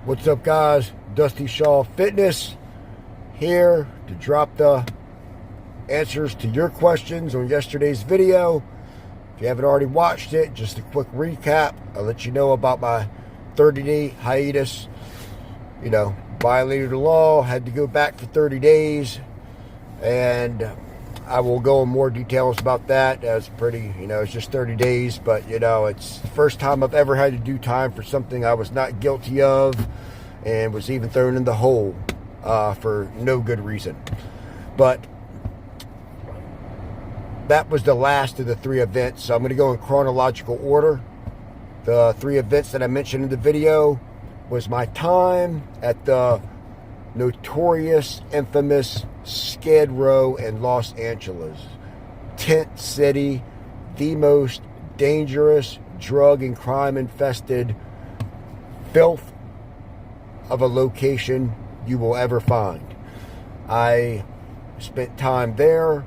What's up, guys? Dusty Shaw Fitness here to drop the answers to your questions on yesterday's video. If you haven't already watched it, just a quick recap. I'll let you know about my 30-day hiatus. Violated the law, had to go back for 30 days, and I will go in more details about that. That's pretty, it's just 30 days, but, it's the first time I've ever had to do time for something I was not guilty of and was even thrown in the hole for no good reason. But that was the last of the three events, so I'm going to go in chronological order. The three events that I mentioned in the video was my time at the notorious, infamous Skid Row in Los Angeles. Tent City, the most dangerous, drug and crime infested filth of a location you will ever find. I spent time there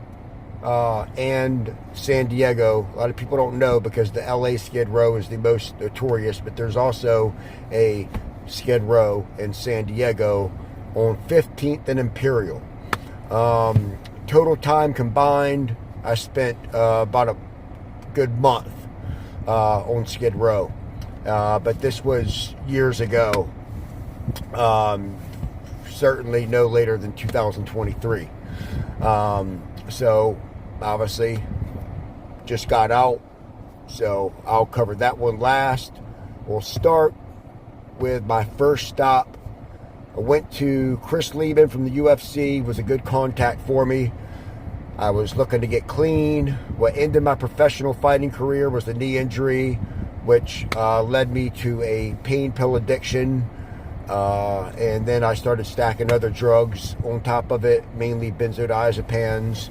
and San Diego. A lot of people don't know because the LA Skid Row is the most notorious, but there's also a Skid Row in San Diego on 15th and Imperial. Total time combined, I spent about a good month on Skid Row, but this was years ago, certainly no later than 2023. So obviously just got out, so I'll cover that one last. We'll start with my first stop. I went to Chris Lieben from the UFC, was a good contact for me. I was looking to get clean. What ended my professional fighting career was the knee injury, which led me to a pain pill addiction. And then I started stacking other drugs on top of it, mainly benzodiazepines.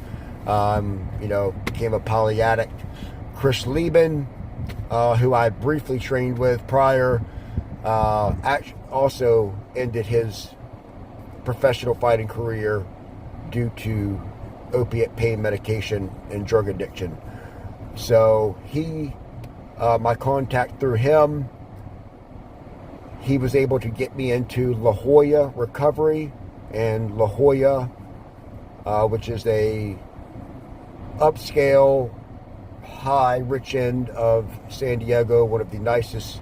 Became a poly addict. Chris Lieben, who I briefly trained with prior, also ended his professional fighting career due to opiate pain medication and drug addiction. So my contact through him, he was able to get me into La Jolla Recovery, and La Jolla, which is a upscale, high, rich end of San Diego, one of the nicest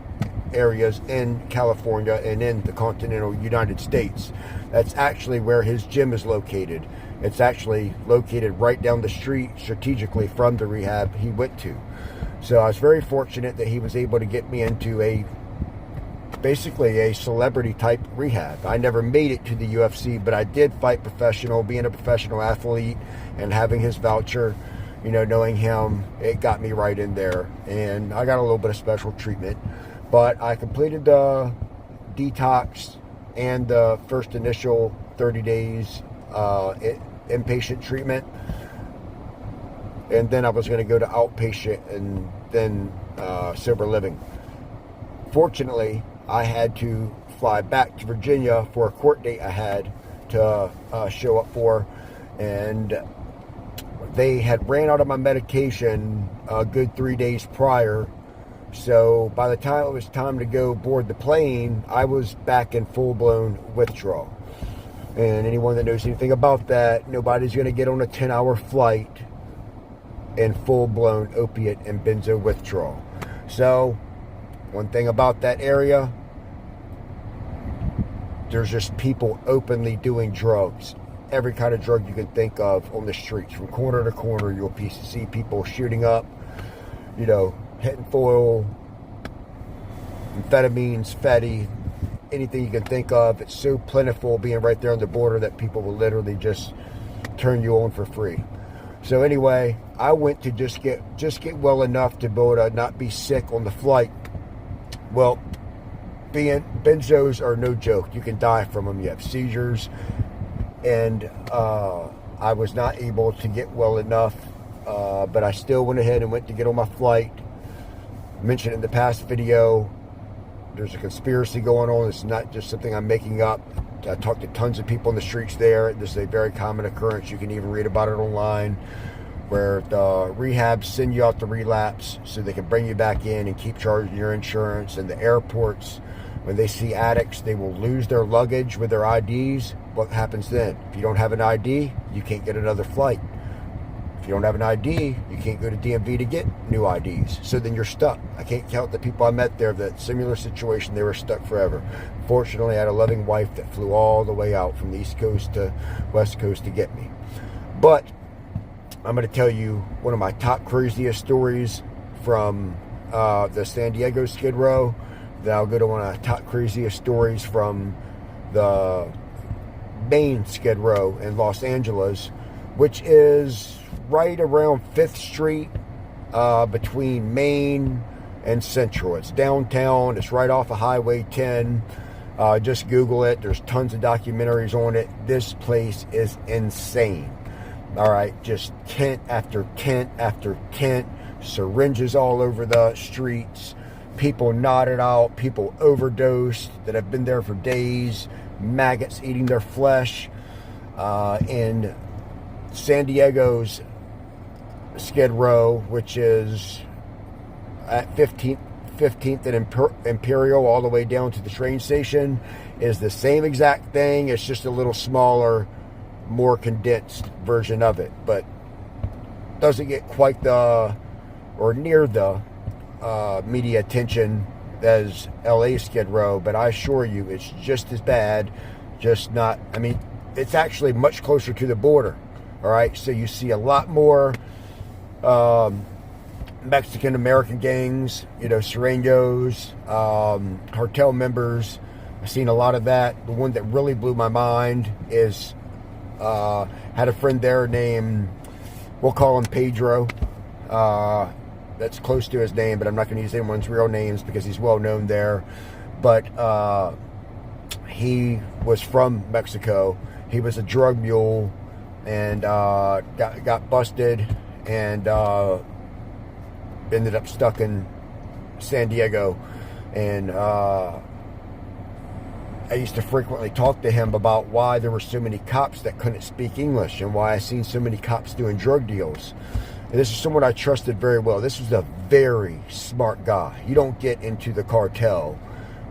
areas in California and in the continental United States. That's actually where his gym is located. It's actually located right down the street strategically from the rehab he went to. So I was very fortunate that he was able to get me into basically a celebrity type rehab. I never made it to the UFC, but I did fight professional. Being a professional athlete and having his voucher, knowing him, it got me right in there, and I got a little bit of special treatment. But I completed the detox and the first initial 30 days inpatient treatment. And then I was going to go to outpatient and then sober living. Fortunately, I had to fly back to Virginia for a court date I had to show up for. And they had ran out of my medication a good 3 days prior. So by the time it was time to go board the plane, I was back in full-blown withdrawal. And anyone that knows anything about that, nobody's going to get on a 10-hour flight in full-blown opiate and benzo withdrawal. So one thing about that area, there's just people openly doing drugs. Every kind of drug you can think of on the streets. From corner to corner, you'll see people shooting up, hitting foil, amphetamines, fatty, anything you can think of. It's so plentiful being right there on the border that people will literally just turn you on for free. So anyway, I went to just get well enough to be able to not be sick on the flight. Well, benzos are no joke. You can die from them. You have seizures. And I was not able to get well enough, but I still went ahead and went to get on my flight. Mentioned in the past video, there's a conspiracy going on. It's not just something I'm making up. I talked to tons of people in the streets there. This is a very common occurrence. You can even read about it online, where the rehabs send you out to relapse so they can bring you back in and keep charging your insurance. And the airports When they see addicts, they will lose their luggage with their IDs. What happens then? If you don't have an ID, you can't get another flight. If you don't have an ID, you can't go to DMV to get new IDs. So then you're stuck. I can't count the people I met there, that similar situation, they were stuck forever. Fortunately, I had a loving wife that flew all the way out from the East Coast to West Coast to get me. But I'm going to tell you one of my top craziest stories from the San Diego Skid Row. Then I'll go to one of the top craziest stories from the main Skid Row in Los Angeles, which is right around 5th Street between Main and Central. It's downtown. It's right off of Highway 10. Just Google it. There's tons of documentaries on it. This place is insane. All right, just tent after tent after tent, syringes all over the streets, people knotted out, people overdosed that have been there for days, maggots eating their flesh. In San Diego's Skid Row, which is at 15th and Imperial all the way down to the train station, is the same exact thing. It's just a little smaller, more condensed version of it, but doesn't get quite the or near the media attention as LA Skid Row, but I assure you it's just as bad, just not, I mean, it's actually much closer to the border. All right, so you see a lot more Mexican American gangs, you know, Serenos, cartel members. I've seen a lot of that. The one that really blew my mind is had a friend there named, we'll call him Pedro. That's close to his name, but I'm not going to use anyone's real names because he's well known there. But he was from Mexico. He was a drug mule and got busted and ended up stuck in San Diego. And I used to frequently talk to him about why there were so many cops that couldn't speak English and why I seen so many cops doing drug deals. And this is someone I trusted very well. This was a very smart guy. You don't get into the cartel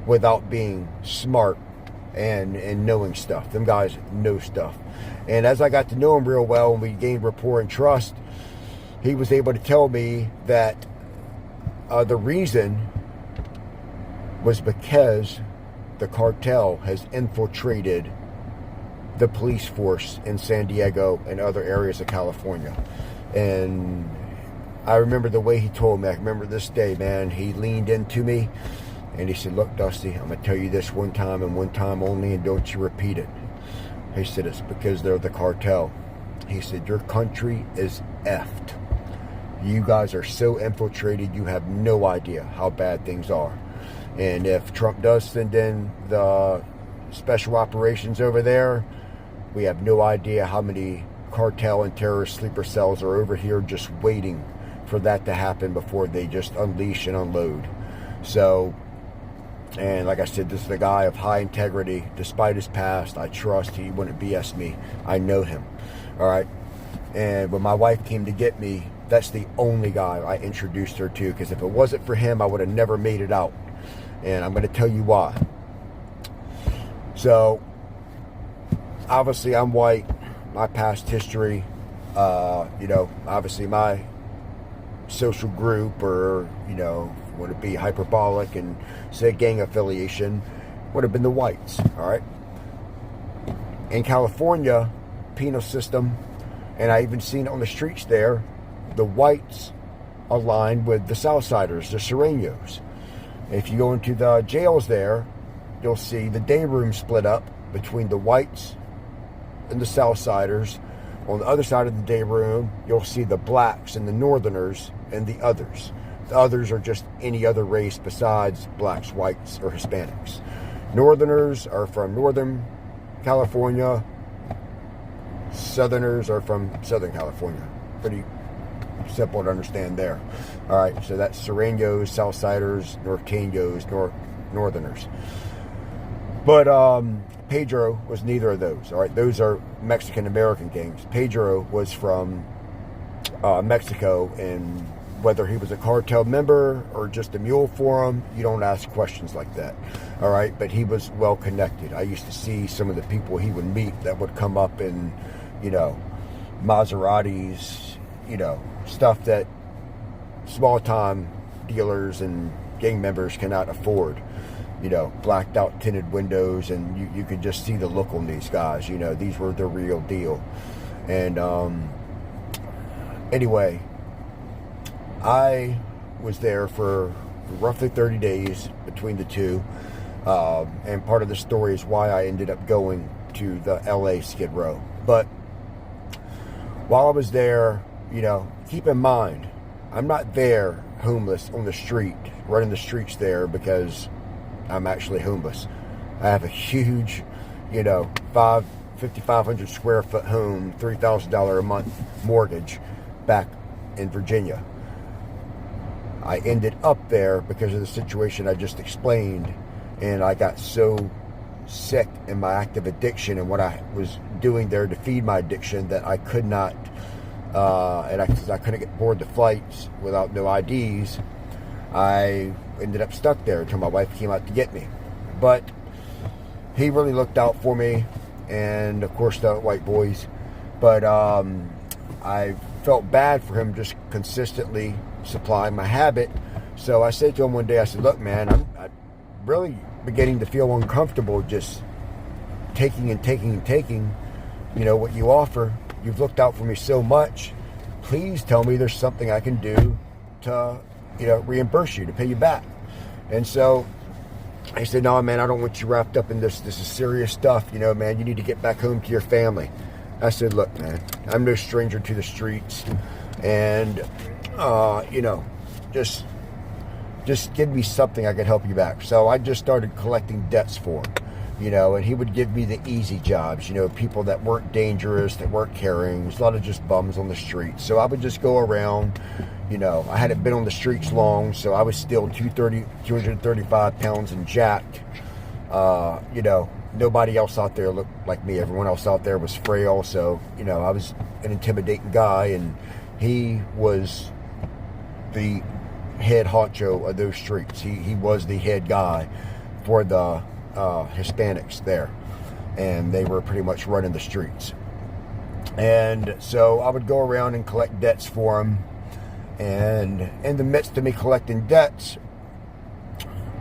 without being smart and knowing stuff. Them guys know stuff. And as I got to know him real well and we gained rapport and trust, he was able to tell me that the reason was because the cartel has infiltrated the police force in San Diego and other areas of California. And I remember the way he told me. I remember this day, man. He leaned into me and he said, "Look, Dusty, I'm going to tell you this one time and one time only, and don't you repeat it." He said, "It's because they're the cartel." He said, "Your country is effed. You guys are so infiltrated, you have no idea how bad things are. And if Trump does send in the special operations over there, we have no idea how many cartel and terrorist sleeper cells are over here just waiting for that to happen before they just unleash and unload." So, and like I said, this is a guy of high integrity. Despite his past, I trust he wouldn't BS me. I know him. All right. And when my wife came to get me, that's the only guy I introduced her to, because if it wasn't for him, I would have never made it out. And I'm going to tell you why. So, obviously, I'm white. My past history, you know, obviously my social group, or, you know, would it be hyperbolic and say gang affiliation, would have been the whites. All right. In California, penal system, and I even seen it on the streets there, the whites align with the Southsiders, the Serenos. If you go into the jails there, you'll see the day room split up between the whites and the Southsiders. On the other side of the day room, you'll see the blacks and the northerners and the others. The others are just any other race besides blacks, whites, or Hispanics. Northerners are from Northern California. Southerners are from Southern California. Pretty simple to understand there. All right, so that's Serenos, Southsiders, Norteños, Northerners. But Pedro was neither of those. All right, those are Mexican American gangs. Pedro was from Mexico and whether he was a cartel member or just a mule for him, you don't ask questions like that. All right, but he was well connected. I used to see some of the people he would meet that would come up in, Maseratis, stuff that small time dealers and gang members cannot afford. Blacked out tinted windows, and you could just see the look on these guys. These were the real deal. And anyway, I was there for roughly 30 days between the two. And part of the story is why I ended up going to the LA Skid Row. But while I was there, keep in mind, I'm not there homeless on the street, running the streets there because I'm actually homeless. I have a huge, 5,500 square foot home, $3,000 a month mortgage back in Virginia. I ended up there because of the situation I just explained, and I got so sick in my active addiction and what I was doing there to feed my addiction that I could not, and I couldn't get board the flights without no IDs. I ended up stuck there until my wife came out to get me. But he really looked out for me, and of course the white boys. But I felt bad for him just consistently supplying my habit. So I said to him one day, I said, look, man, I'm really beginning to feel uncomfortable just taking and taking and taking, what you offer. You've looked out for me so much. Please tell me there's something I can do to, reimburse you, to pay you back. And so I said, no, man, I don't want you wrapped up in this. This is serious stuff. Man, you need to get back home to your family. I said, look, man, I'm no stranger to the streets. And, just give me something I could help you back. So I just started collecting debts for him, and he would give me the easy jobs, people that weren't dangerous, that weren't carrying. There's a lot of just bums on the streets. So I would just go around, I hadn't been on the streets long, so I was still 235 pounds and jacked. Nobody else out there looked like me. Everyone else out there was frail. So, I was an intimidating guy, and he was the head honcho of those streets. He was the head guy for the Hispanics there, and they were pretty much running the streets. And so I would go around and collect debts for him. And in the midst of me collecting debts,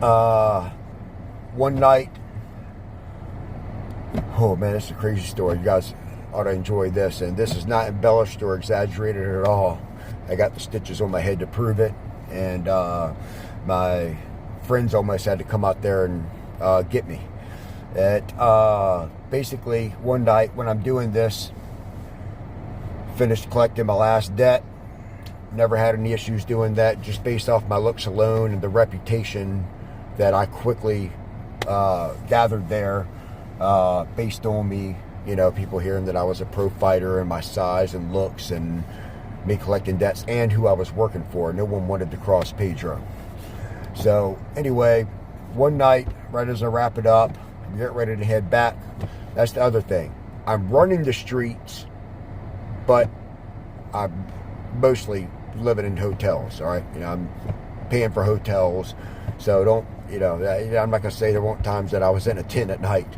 one night, oh man, it's a crazy story. You guys ought to enjoy this. And this is not embellished or exaggerated at all. I got the stitches on my head to prove it. And my friends almost had to come out there and get me. Basically, one night when I'm doing this, finished collecting my last debt. Never had any issues doing that, just based off my looks alone and the reputation that I quickly gathered there, based on me, people hearing that I was a pro fighter and my size and looks and me collecting debts and who I was working for. No one wanted to cross Pedro. So anyway, one night, right as I wrap it up, I'm getting ready to head back. That's the other thing. I'm running the streets, but I'm mostly living in hotels, all right? I'm paying for hotels, so don't, I'm not going to say there weren't times that I was in a tent at night,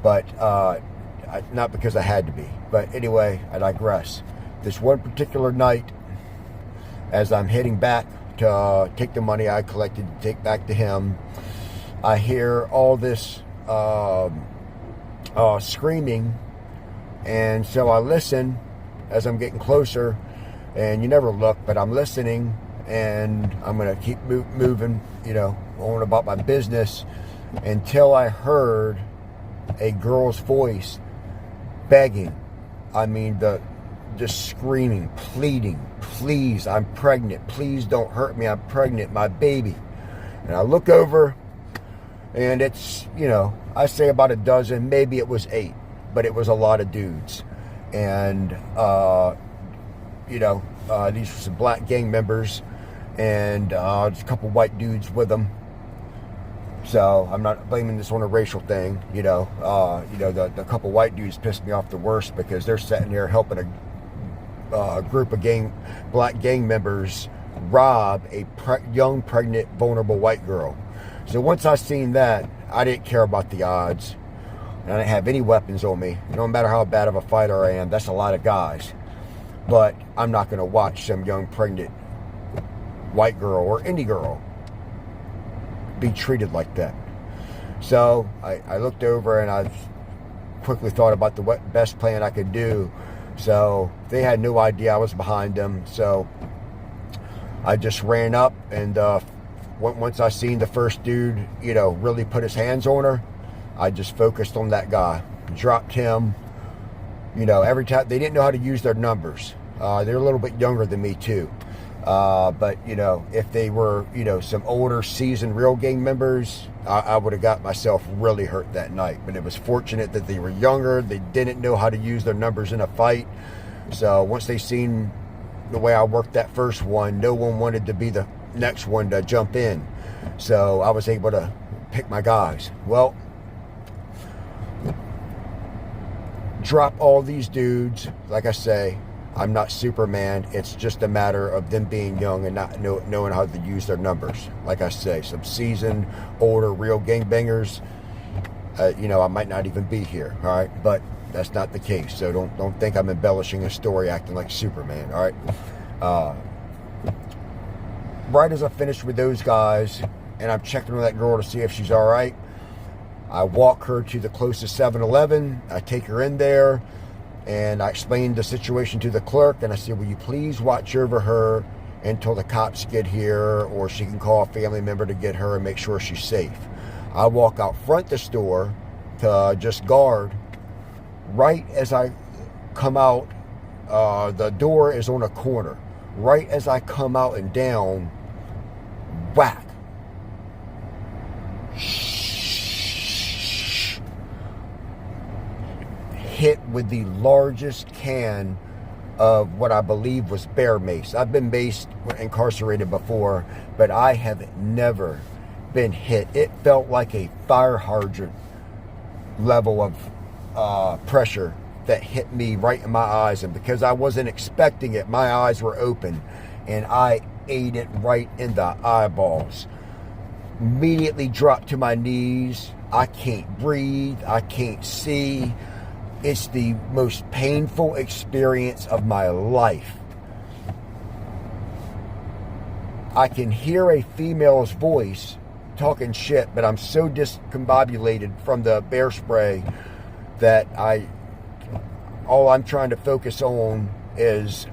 but not because I had to be. But anyway, I digress. This one particular night, as I'm heading back to take the money I collected to take back to him, I hear all this screaming, and so I listen as I'm getting closer, and you never look, but I'm listening, and I'm going to keep moving, on about my business until I heard a girl's voice begging. I mean, just screaming, pleading, please, I'm pregnant. Please don't hurt me. I'm pregnant, my baby. And I look over, and it's, I say about a dozen, maybe it was 8, but it was a lot of dudes. And, these were some black gang members, and there's a couple white dudes with them. So I'm not blaming this on a racial thing, the couple white dudes pissed me off the worst because they're sitting there helping group of black gang members rob a young, pregnant, vulnerable white girl. So once I seen that, I didn't care about the odds. And I didn't have any weapons on me. No matter how bad of a fighter I am, that's a lot of guys. But I'm not going to watch some young, pregnant white girl or any girl be treated like that. So I looked over and I quickly thought about the best plan I could do. So they had no idea I was behind them. So I just ran up, and once I seen the first dude, really put his hands on her, I just focused on that guy, dropped him. Every time, they didn't know how to use their numbers. They're a little bit younger than me too. But if they were, some older, seasoned real gang members, I would have got myself really hurt that night. But it was fortunate that they were younger. They didn't know how to use their numbers in a fight. So once they seen the way I worked that first one, no one wanted to be the next one to jump in. So I was able to pick my guys. Well, drop all these dudes. Like I say, I'm not Superman. It's just a matter of them being young and not knowing how to use their numbers. Like I say, some seasoned, older, real gangbangers, I might not even be here, all right? But that's not the case. So don't think I'm embellishing a story acting like Superman, all right? Right as I finished with those guys, and I'm checking on that girl to see if she's all right, I walk her to the closest 7-Eleven. I take her in there, and I explained the situation to the clerk, and I said, will you please watch over her until the cops get here, or she can call a family member to get her and make sure she's safe. I walk out front the store to just guard. Right as I come out, the door is on a corner. Right as I come out and down, whack. Hit with the largest can of what I believe was bear mace. I've been incarcerated before, but I have never been hit. It felt like a fire hydrant level of pressure that hit me right in my eyes. And because I wasn't expecting it, my eyes were open, and I ate it right in the eyeballs. Immediately dropped to my knees. I can't breathe. I can't see. It's the most painful experience of my life. I can hear a female's voice talking shit, but I'm so discombobulated from the bear spray that all I'm trying to focus on is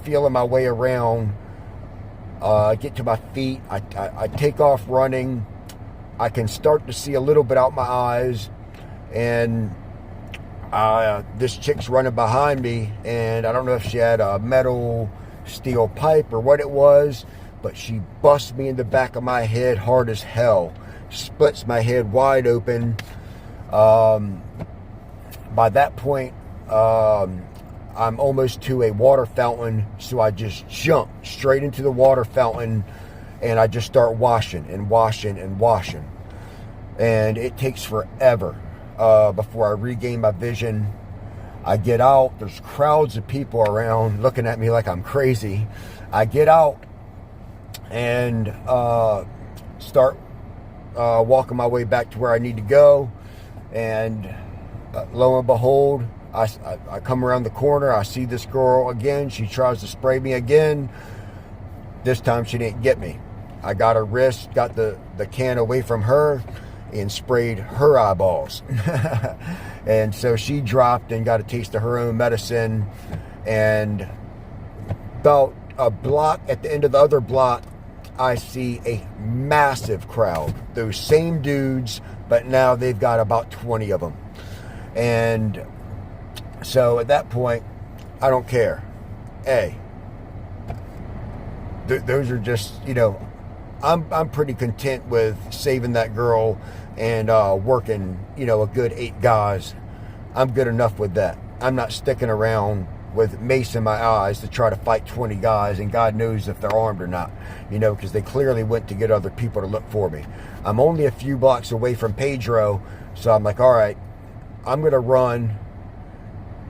feeling my way around, get to my feet. I take off running. I can start to see a little bit out my eyes, and this chick's running behind me, and I don't know if she had a metal steel pipe or what it was, but she busts me in the back of my head hard as hell, splits my head wide open. By that point, I'm almost to a water fountain, so I just jump straight into the water fountain, and I just start washing and washing and washing. And it takes forever before I regain my vision. I get out. There's crowds of people around looking at me like I'm crazy. I get out and start walking my way back to where I need to go. And lo and behold, I come around the corner. I see this girl again. She tries to spray me again. This time she didn't get me. I got her wrist, got the can away from her, and sprayed her eyeballs. And so she dropped and got a taste of her own medicine. And about a block at the end of the other block, I see a massive crowd. Those same dudes, but now they've got about 20 of them. And so at that point, I don't care. Hey, those are just, I'm pretty content with saving that girl and working, a good 8 guys. I'm good enough with that. I'm not sticking around with mace in my eyes to try to fight 20 guys, and God knows if they're armed or not, because they clearly went to get other people to look for me. I'm only a few blocks away from Pedro, so I'm like, all right, I'm going to run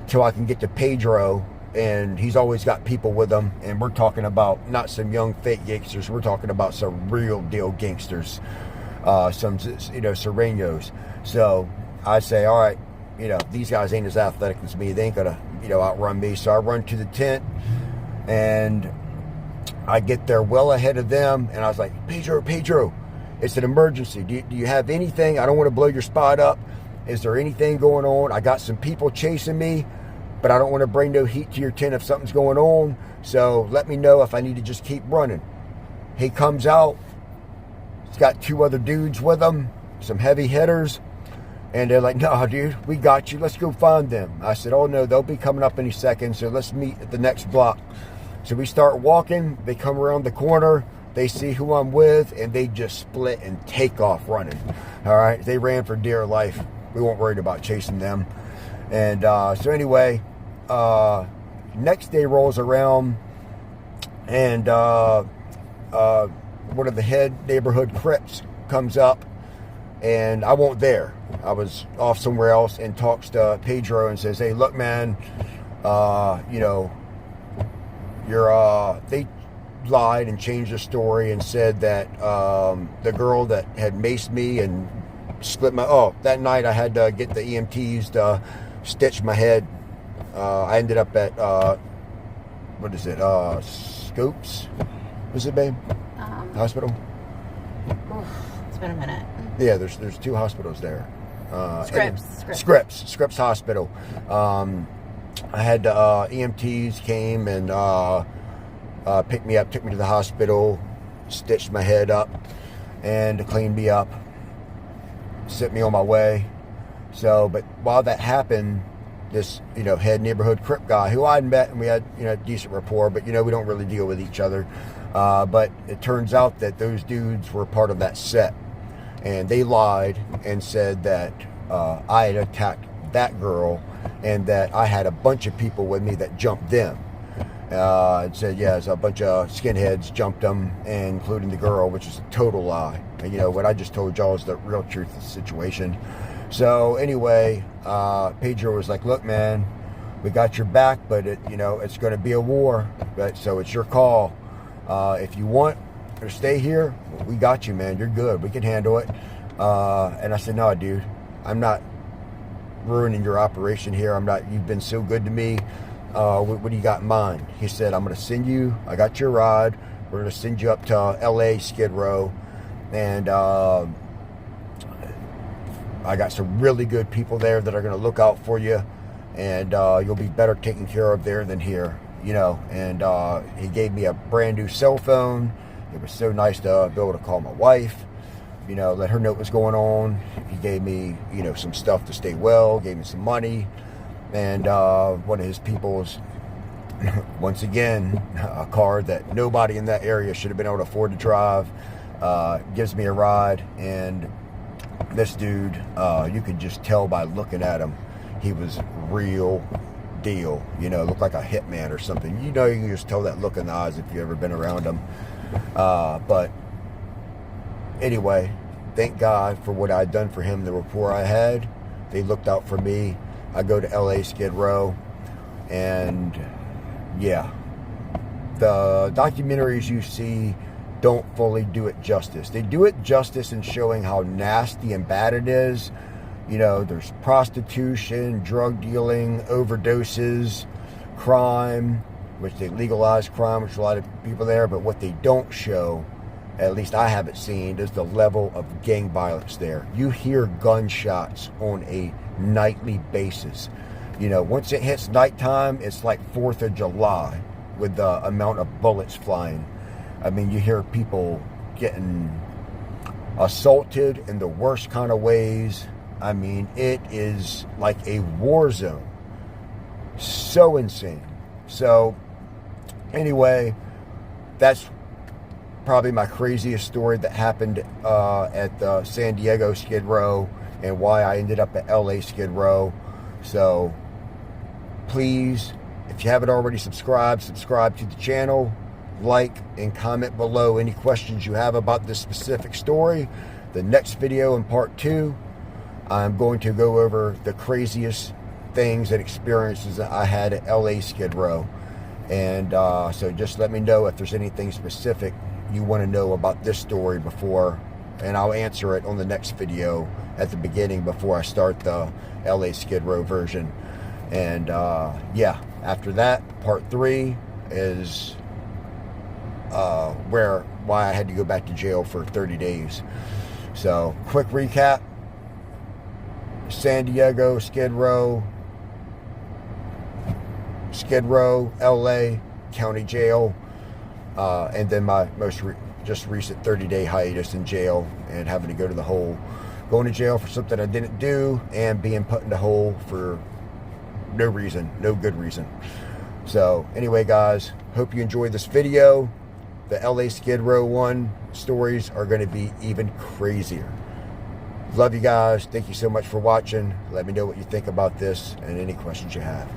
till I can get to Pedro, and he's always got people with him, and we're talking about not some young fake gangsters, we're talking about some real deal gangsters, some, Serenos. So I say, all right, these guys ain't as athletic as me, they ain't gonna, outrun me. So I run to the tent, and I get there well ahead of them, and I was like, Pedro, it's an emergency. Do you have anything? I don't want to blow your spot up. Is there anything going on? I got some people chasing me, but I don't want to bring no heat to your tent if something's going on. So let me know if I need to just keep running. He comes out. He's got 2 other dudes with him, some heavy hitters. And they're like, no, dude, we got you. Let's go find them. I said, oh, no, they'll be coming up any second, so let's meet at the next block. So we start walking. They come around the corner. They see who I'm with, and they just split and take off running. All right? They ran for dear life. We weren't worried about chasing them. And so anyway, next day rolls around, and one of the head neighborhood Crips comes up, and I wasn't there. I was off somewhere else, and talks to Pedro and says, hey, look, man, they lied and changed the story and said that the girl that had maced me and split that night I had to get the EMTs to stitch my head. I ended up at Scopes, was it, babe? Hospital. It's been a minute. Yeah, there's 2 hospitals there. Scripps Hospital. I had EMTs came and picked me up, took me to the hospital, stitched my head up, and cleaned me up, sent me on my way. So, but while that happened, this, head neighborhood Crip guy who I'd met, and we had, decent rapport, but, we don't really deal with each other. But it turns out that those dudes were part of that set, and they lied and said that I had attacked that girl, and that I had a bunch of people with me that jumped them. It said, it's a bunch of skinheads jumped them, including the girl, which is a total lie. And, what I just told y'all is the real truth of the situation. So anyway, Pedro was like, look, man, we got your back, but it's going to be a war. But so it's your call. If you want to stay here, we got you, man. You're good. We can handle it. And I said, no, dude, I'm not ruining your operation here. You've been so good to me. What do you got in mind? He said, I'm going to send you, I got your ride. We're going to send you up to LA Skid Row. And I got some really good people there that are going to look out for you. And you'll be better taken care of there than here. And he gave me a brand new cell phone. It was so nice to be able to call my wife, let her know what was going on. He gave me, some stuff to stay well, gave me some money. And one of his people's, once again, a car that nobody in that area should have been able to afford to drive, gives me a ride. And this dude, you could just tell by looking at him, he was real deal, looked like a hitman or something. You can just tell that look in the eyes if you've ever been around him. But anyway, thank God for what I'd done for him, the rapport I had. They looked out for me. I go to LA Skid Row, and the documentaries you see don't fully do it justice. They do it justice in showing how nasty and bad it is. There's prostitution, drug dealing, overdoses, crime, which they legalize crime, which a lot of people there, but what they don't show, at least I haven't seen, is the level of gang violence there. You hear gunshots on a nightly basis. Once it hits nighttime, it's like 4th of July with the amount of bullets flying. You hear people getting assaulted in the worst kind of ways. It is like a war zone. So insane. So anyway, that's probably my craziest story that happened at the San Diego Skid Row, and why I ended up at LA Skid Row. So please, if you haven't already subscribe to the channel, like and comment below any questions you have about this specific story. The next video in part 2, I'm going to go over the craziest things and experiences that I had at LA Skid Row. And so just let me know if there's anything specific you want to know about this story before, and I'll answer it on the next video at the beginning before I start the LA Skid Row version. And yeah, after that, part 3 is why I had to go back to jail for 30 days. So quick recap: San Diego, Skid Row, LA County Jail, and then my most just recent 30-day hiatus in jail and having to go to the hole, going to jail for something I didn't do and being put in the hole for no reason, no good reason. So anyway, guys, hope you enjoyed this video. The LA Skid Row 1 stories are going to be even crazier. Love you guys. Thank you so much for watching. Let me know what you think about this and any questions you have.